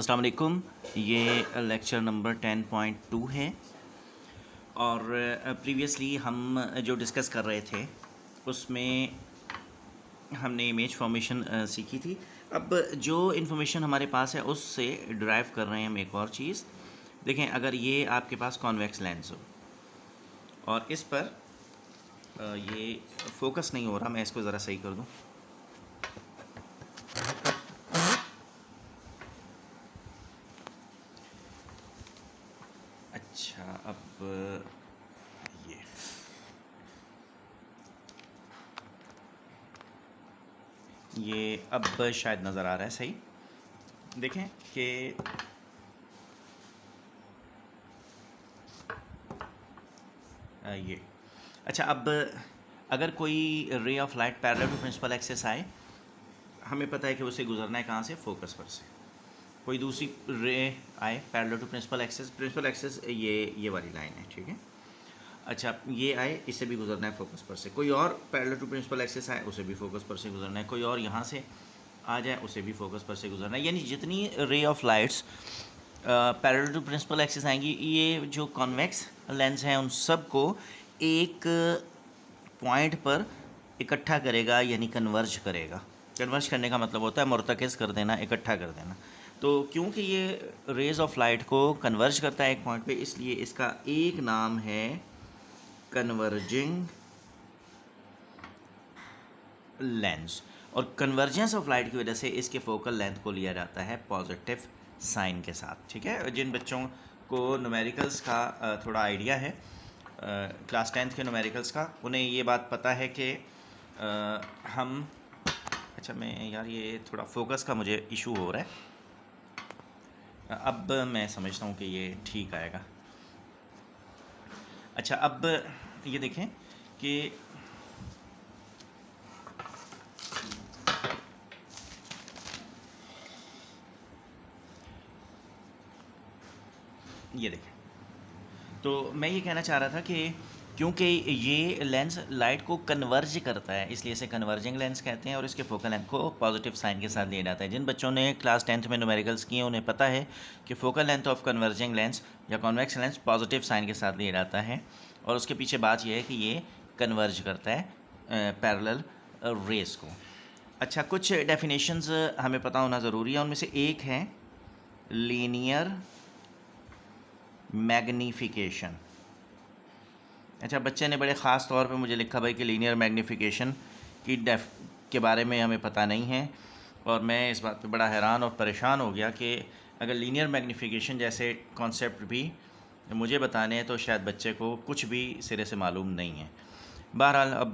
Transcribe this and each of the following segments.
अस्सलाम वालेकुम। ये लेक्चर नंबर 10.2 है और प्रीवियसली हम जो डिस्कस कर रहे थे उसमें हमने इमेज फॉर्मेशन सीखी थी। अब जो इन्फॉर्मेशन हमारे पास है उससे ड्राइव कर रहे हैं हम एक और चीज़। देखें, अगर ये आपके पास कॉन्वेक्स लेंस हो और इस पर ये फोकस नहीं हो रहा, मैं इसको ज़रा सही कर दूँ। अच्छा, अब ये अब शायद नज़र आ रहा है सही। देखें कि ये अच्छा, अब अगर कोई ray of light parallel to principal axis आए, हमें पता है कि उसे गुजरना है कहाँ से, फोकस पर से। कोई दूसरी रे आए पैरेलल टू प्रिंसिपल एक्सिस ये वाली लाइन है, ठीक है। अच्छा, ये आए, इससे भी गुजरना है फोकस पर से। कोई और पैरेलल टू प्रिंसिपल एक्सिस आए, उसे भी फोकस पर से गुजरना है। कोई और यहाँ से आ जाए, उसे भी फोकस पर से गुजरना है। यानी जितनी ray of lights parallel to principal axis आएंगी, ये जो कॉन्वेक्स लेंस हैं उन सब को एक पॉइंट पर इकट्ठा करेगा, यानी कन्वर्ज करेगा। कन्वर्ज करने का मतलब होता है मुर्तकिज़ कर देना, इकट्ठा कर देना। तो क्योंकि ये रेज ऑफ लाइट को कन्वर्ज करता है एक पॉइंट पे, इसलिए इसका एक नाम है कन्वर्जिंग लेंस। और कन्वर्जेंस ऑफ लाइट की वजह से इसके फोकल लेंथ को लिया जाता है पॉजिटिव साइन के साथ, ठीक है। जिन बच्चों को न्यूमेरिकल्स का थोड़ा आइडिया है, क्लास 10th के न्यूमेरिकल्स का, उन्हें ये बात पता है कि हम अच्छा, मैं यार ये थोड़ा फोकस का मुझे इशू हो रहा है। अब मैं समझता हूँ कि ये ठीक आएगा। अच्छा, अब ये देखें कि ये देखें, तो मैं ये कहना चाह रहा था कि क्योंकि ये लेंस लाइट को कन्वर्ज करता है, इसलिए इसे कन्वर्जिंग लेंस कहते हैं और इसके फोकल लेंथ को पॉजिटिव साइन के साथ लिया जाता है। जिन बच्चों ने क्लास 10th में न्यूमेरिकल्स किए उन्हें पता है कि focal length of converging lens या कॉन्वेक्स लेंस पॉजिटिव साइन के साथ लिया जाता है, और उसके पीछे बात यह है कि ये कन्वर्ज करता है पैरेलल रेस को। अच्छा, कुछ डेफिनेशंस हमें पता होना ज़रूरी है। उनमें से एक है लीनियर मैग्नीफिकेशन। अच्छा, बच्चे ने बड़े ख़ास तौर पे मुझे लिखा भाई कि लीनियर मैग्नीफिकेशन के बारे में हमें पता नहीं है, और मैं इस बात पे बड़ा हैरान और परेशान हो गया कि अगर लीनियर मैग्नीफिकेशन जैसे कॉन्सेप्ट भी मुझे बताने हैं तो शायद बच्चे को कुछ भी सिरे से मालूम नहीं है। बहरहाल, अब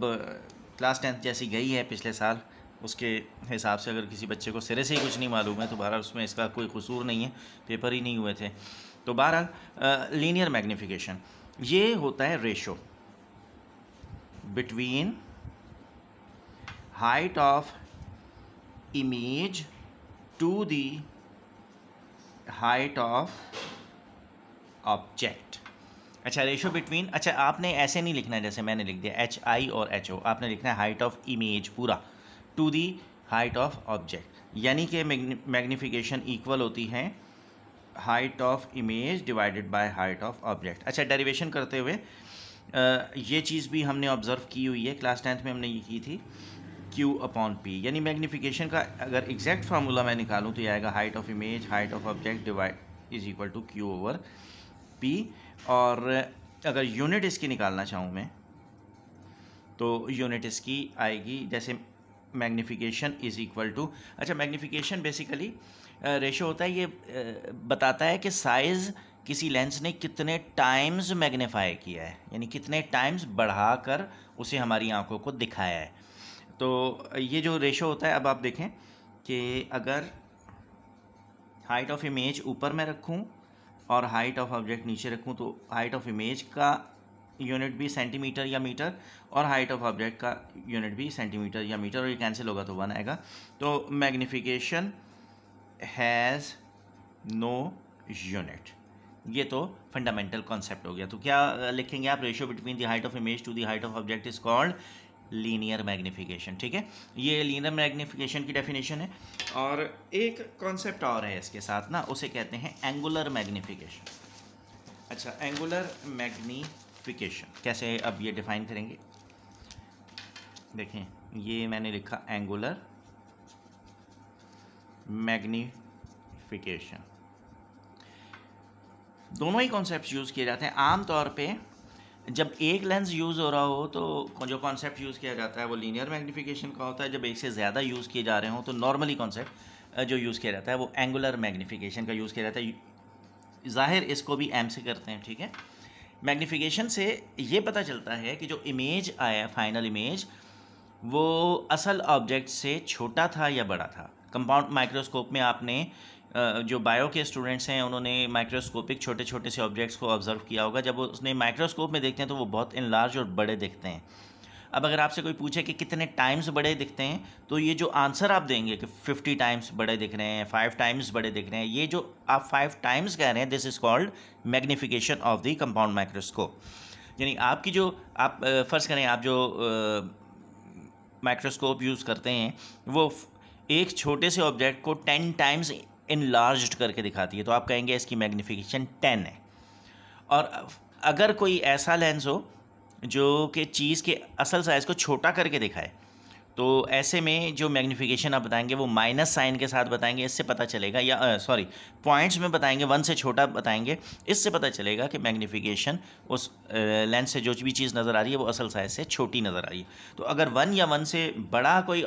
क्लास 10th जैसी गई है पिछले साल, उसके हिसाब से अगर किसी बच्चे को सिरे से ही कुछ नहीं मालूम है तो बहरहाल उसमें इसका कोई कसूर नहीं है, पेपर ही नहीं हुए थे। तो बहरहाल लीनियर मैग्नीफिकेशन ये होता है ratio between height of image to the height of object. अच्छा, रेशो बिटवीन, अच्छा आपने ऐसे नहीं लिखना है जैसे मैंने लिख दिया HI और HO, आपने लिखना है हाइट ऑफ इमेज पूरा to the height of object, यानी कि मैग्नीफिकेशन इक्वल होती है height of image divided by height of object. अच्छा, डेरिवेशन करते हुए ये चीज़ भी हमने ऑब्ज़र्व की हुई है, क्लास 10th में हमने ये की थी Q/P, यानी मैग्नीफिकेशन का अगर एग्जैक्ट फार्मूला मैं निकालूँ तो ये आएगा height of image height of object divide is equal to Q/P। और अगर यूनिट इसकी निकालना चाहूँ मैं तो यूनिट इसकी आएगी जैसे मैग्नीफिकेशन इज़ इक्वल टू, अच्छा मैग्नीफिकेशन बेसिकली रेशो होता है, ये बताता है कि साइज़ किसी लेंस ने कितने टाइम्स मैग्नीफाई किया है, यानी कितने टाइम्स बढ़ाकर उसे हमारी आंखों को दिखाया है। तो ये जो रेशो होता है, अब आप देखें कि अगर हाइट ऑफ इमेज ऊपर मैं रखूं और हाइट ऑफ ऑब्जेक्ट नीचे रखूं तो हाइट ऑफ इमेज का यूनिट भी सेंटीमीटर या मीटर और हाइट ऑफ ऑब्जेक्ट का यूनिट भी सेंटीमीटर या मीटर, और ये कैंसिल होगा तो 1 आएगा। तो मैग्नीफिकेशन हैज़ नो यूनिट, ये तो फंडामेंटल कॉन्सेप्ट हो गया। तो क्या लिखेंगे आप, ratio between the height of image to the height of object is called linear magnification. ठीक है, ये लीनियर मैग्नीफिकेशन की डेफिनेशन है। और एक कॉन्सेप्ट और है इसके साथ ना, उसे कहते हैं एंगुलर मैग्नीफिकेशन। अच्छा, एंगुलर मैग्नीफिकेशन कैसे अब ये डिफाइन करेंगे? देखें, ये मैंने लिखा एंगुलर मैग्नीफिकेशन। दोनों ही कॉन्सेप्ट यूज़ किए जाते हैं। आम तौर पे जब एक लेंस यूज़ हो रहा हो तो जो कॉन्सेप्ट यूज़ किया जाता है वो लीनियर मैग्नीफिकेशन का होता है। जब एक से ज़्यादा यूज़ किए जा रहे हों तो नॉर्मली कॉन्सेप्ट जो यूज़ किया जाता है वो एंगुलर मैग्नीफिकेशन का यूज़ किया जाता है। ज़ाहिर इसको भी एम से करते हैं। ठीक है, मैग्नीफिकेशन से ये पता चलता है कि जो इमेज आया, फाइनल इमेज, वो असल ऑब्जेक्ट से छोटा था या बड़ा था। कंपाउंड माइक्रोस्कोप में आपने जो बायो के स्टूडेंट्स हैं उन्होंने माइक्रोस्कोपिक छोटे छोटे से ऑब्जेक्ट्स को ऑब्जर्व किया होगा। जब वो उसने माइक्रोस्कोप में देखते हैं तो वो बहुत इनलार्ज और बड़े दिखते हैं। अब अगर आपसे कोई पूछे कि कितने टाइम्स बड़े दिखते हैं, तो ये जो आंसर आप देंगे कि 50 टाइम्स बड़े दिख रहे हैं, 5 टाइम्स बड़े दिख रहे हैं, ये जो आप 5 टाइम्स कह रहे हैं, this is called magnification of the compound microscope. यानी आपकी जो आप फ़र्ज़ करें आप जो माइक्रोस्कोप यूज़ करते हैं वो एक छोटे से ऑब्जेक्ट को 10 टाइम्स इनलार्ज्ड करके दिखाती है, तो आप कहेंगे इसकी मैग्नीफिकेशन 10 है। और अगर कोई ऐसा लेंस हो जो कि चीज़ के असल साइज़ को छोटा करके दिखाए, तो ऐसे में जो मैग्नीफिकेशन आप बताएंगे वो माइनस साइन के साथ बताएंगे। इससे पता चलेगा, या सॉरी पॉइंट्स में बताएंगे, 1 से छोटा बताएंगे। इससे पता चलेगा कि मैग्नीफिकेशन उस लेंस से जो भी चीज़ नज़र आ रही है वो असल साइज़ से छोटी नज़र आ रही है। तो अगर 1 या 1 से बड़ा कोई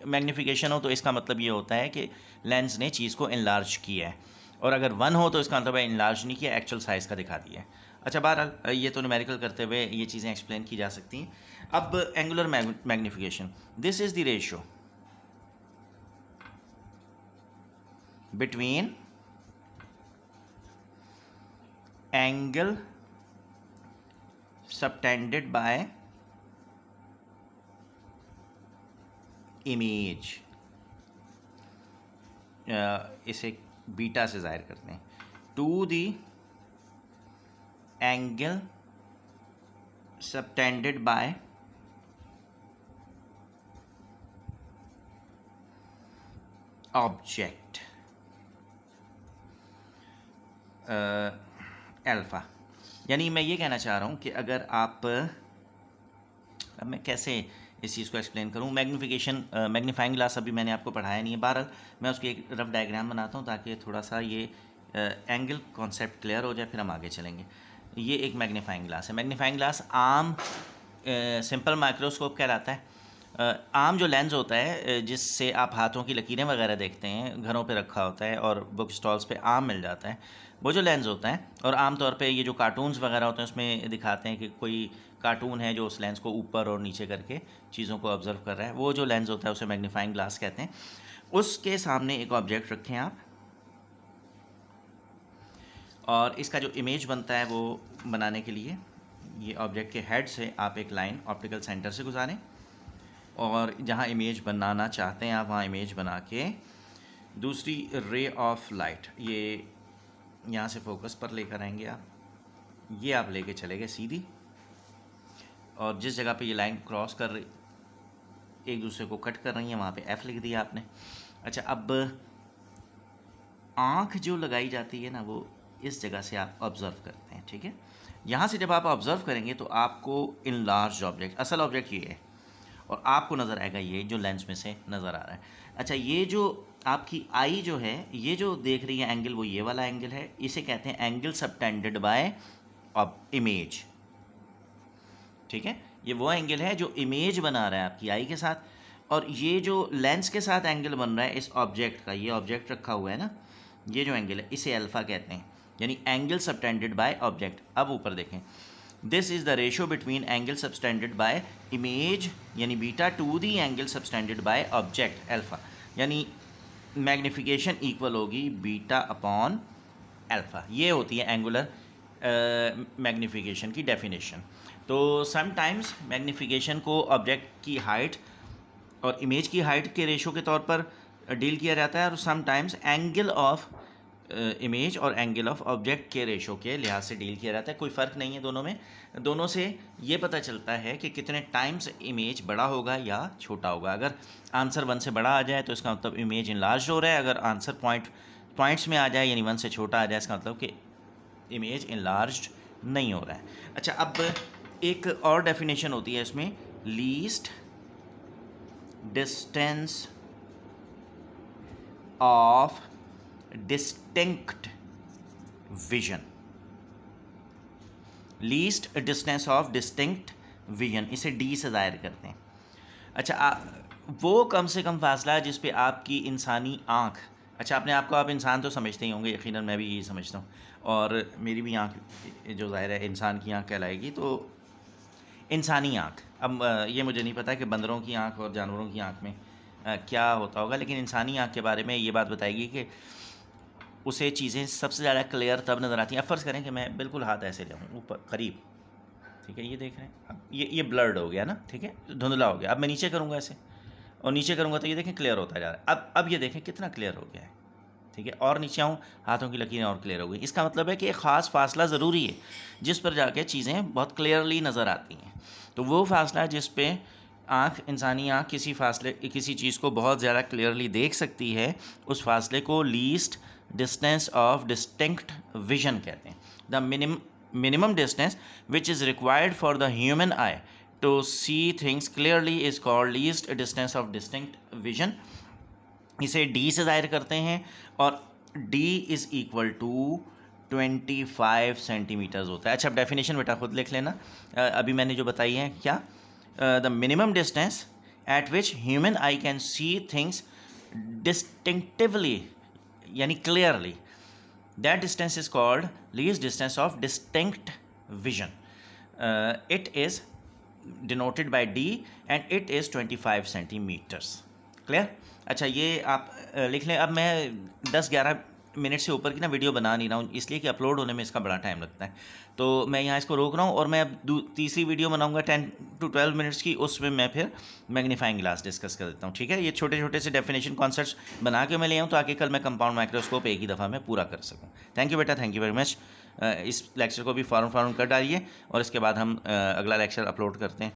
मैग्नीफिकेशन हो तो इसका मतलब ये होता है कि लेंस ने चीज़ को इनलार्ज किया है, और अगर 1 हो तो इसका मतलब है इनलार्ज नहीं किया, एक्चुअल साइज़ का दिखा दिया है। अच्छा, बहरहाल ये तो न्यूमेरिकल करते हुए ये चीज़ें एक्सप्लेन की जा सकती हैं। अब angular magnification, this is the ratio between angle subtended by image, इसे बीटा से ज़ाहिर करते हैं, to the angle subtended by object alpha. यानी मैं ये कहना चाह रहा हूँ कि अगर आप, अब मैं कैसे इस चीज़ को एक्सप्लेन करूँ। मैग्नीफिकेशन, मैग्नीफाइंग ग्लास अभी मैंने आपको पढ़ाया नहीं है। बहरहाल मैं उसकी एक रफ डायग्राम बनाता हूँ ताकि थोड़ा सा ये एंगल कॉन्सेप्ट क्लियर हो जाए, फिर हम आगे चलेंगे। ये एक मैग्नीफाइंग ग्लास है। मैग्नीफाइंग ग्लास आम सिंपल माइक्रोस्कोप कहलाता है। आम जो लेंस होता है जिससे आप हाथों की लकीरें वगैरह देखते हैं, घरों पे रखा होता है और बुक स्टॉल्स पे आम मिल जाता है, वो जो लेंस होता है, और आम तौर पे ये जो कार्टून्स वगैरह होते हैं उसमें दिखाते हैं कि कोई कार्टून है जो उस लेंस को ऊपर और नीचे करके चीज़ों को ऑब्जर्व कर रहा है, वो जो लेंस होता है उसे मैग्नीफाइंग ग्लास कहते हैं। उसके सामने एक ऑब्जेक्ट रखें आप, और इसका जो इमेज बनता है वो बनाने के लिए ये ऑब्जेक्ट के हेड से आप एक लाइन ऑप्टिकल सेंटर से गुजारें, और जहाँ इमेज बनाना चाहते हैं आप वहाँ इमेज बना के दूसरी रे ऑफ लाइट ये यहाँ से फोकस पर लेकर आएंगे आप, ये आप लेके चले गए सीधी, और जिस जगह पे ये लाइन क्रॉस कर रही, एक दूसरे को कट कर रही है, वहाँ पे F लिख दिया आपने। अच्छा, अब आँख जो लगाई जाती है ना वो इस जगह से आप ऑब्ज़र्व करते हैं। ठीक है, यहाँ से जब आप ऑब्ज़र्व करेंगे तो आपको इन लार्ज ऑब्जेक्ट, असल ऑब्जेक्ट ये है, और आपको नज़र आएगा ये जो लेंस में से नज़र आ रहा है। अच्छा, ये जो आपकी आई जो है, ये जो देख रही है एंगल, वो ये वाला एंगल है, इसे कहते हैं एंगल सबटेंडेड बाय इमेज। ठीक है, ये वो एंगल है जो इमेज बना रहा है आपकी आई के साथ, और ये जो लेंस के साथ एंगल बन रहा है इस ऑब्जेक्ट का, ये ऑब्जेक्ट रखा हुआ है ना, ये जो एंगल है इसे अल्फ़ा कहते हैं, यानी एंगल सबटेंडेड बाय ऑब्जेक्ट। अब ऊपर देखें, this is the ratio between angle subtended by image यानी beta to the angle subtended by object alpha, यानी मैग्नीफिकेशन इक्वल होगी बीटा अपॉन अल्फ़ा। ये होती है एंगुलर मैग्नीफिकेशन की डेफिनेशन। तो समटाइम्स मैग्नीफिकेशन को ऑब्जेक्ट की हाइट और इमेज की हाइट के रेशो के तौर पर डील किया जाता है, और समटाइम्स एंगल ऑफ इमेज और एंगल ऑफ ऑब्जेक्ट के रेशो के लिहाज से डील किया जाता है। कोई फ़र्क नहीं है दोनों में, दोनों से ये पता चलता है कि कितने टाइम्स इमेज बड़ा होगा या छोटा होगा। अगर आंसर 1 से बड़ा आ जाए तो इसका मतलब इमेज इनलार्ज हो रहा है, अगर आंसर पॉइंट्स में आ जाए यानी 1 से छोटा आ जाए इसका मतलब कि इमेज इनलार्ज नहीं हो रहा है। अच्छा, अब एक और डेफिनेशन होती है इसमें, least distance of distinct vision. Least distance of distinct vision, इसे डी से ज़ाहिर करते हैं। अच्छा, वो कम से कम फासला जिस पे आपकी इंसानी आँख, अच्छा अपने आप को आप इंसान तो समझते ही होंगे, यकीनन मैं भी यही समझता हूँ, और मेरी भी आँख जो ज़ाहिर है इंसान की आँख कहलाएगी। तो इंसानी आँख, अब ये मुझे नहीं पता कि बंदरों की आँख और जानवरों की आँख में क्या होता होगा, लेकिन इंसानी आँख के बारे में ये बात बताएगी कि उसे चीज़ें सबसे ज़्यादा क्लियर तब नज़र आती हैं। अब फ़र्ज़ करें कि मैं बिल्कुल हाथ ऐसे ले आऊँ ऊपर करीब, ठीक है, ये देख रहे हैं, अब ये ब्लर्ड हो गया ना, ठीक है, धुंधला हो गया। अब मैं नीचे करूँगा ऐसे, और नीचे करूँगा तो ये देखें क्लियर होता जा रहा है। अब ये देखें कितना क्लियर हो गया है, ठीक है, और नीचे आऊँ हाथों की लकीरें और क्लियर हो गई। इसका मतलब है कि एक ख़ास फासला ज़रूरी है जिस पर जाके चीज़ें बहुत क्लियरली नज़र आती हैं। तो वो फासला जिस पे आँख, इंसानी आँख किसी चीज़ को बहुत ज़्यादा क्लियरली देख सकती है, उस फासले को least distance of distinct vision कहते हैं। The minimum distance which is required for the human eye to see things clearly is called least distance of distinct vision। इसे d से ज़ाहिर करते हैं, और d is equal to 25 centimetres होता है। अच्छा, अब डेफिनेशन बेटा खुद लिख लेना, अभी मैंने जो बताई है क्या, the minimum distance eight which human I can see things distinctively यानी clearly, that distance is called least distance of distinct vision। It is denoted by D and it is 25 centimeters। Clear? अच्छा, ये आप लिख लें। अब मैं 10-11 minute से ऊपर की ना वीडियो बना नहीं रहा हूँ, इसलिए कि अपलोड होने में इसका बड़ा टाइम लगता है, तो मैं यहाँ इसको रोक रहा हूँ, और मैं अब तीसरी वीडियो बनाऊँगा 10 to 12 मिनट्स की, उसमें मैं फिर मैग्नीफाइंग ग्लास डिस्कस कर देता हूँ, ठीक है। ये छोटे छोटे से डेफिनेशन कॉन्सेप्ट्स बना के मैं ले आऊँ ताकि कल मैं कंपाउंड माइक्रोस्कोप एक ही दफ़ा में पूरा कर सकूँ। थैंक यू बेटा, थैंक यू वेरी मच। इस लेक्चर को भी फॉरन कर डालिए, और इसके बाद हम अगला लेक्चर अपलोड करते हैं।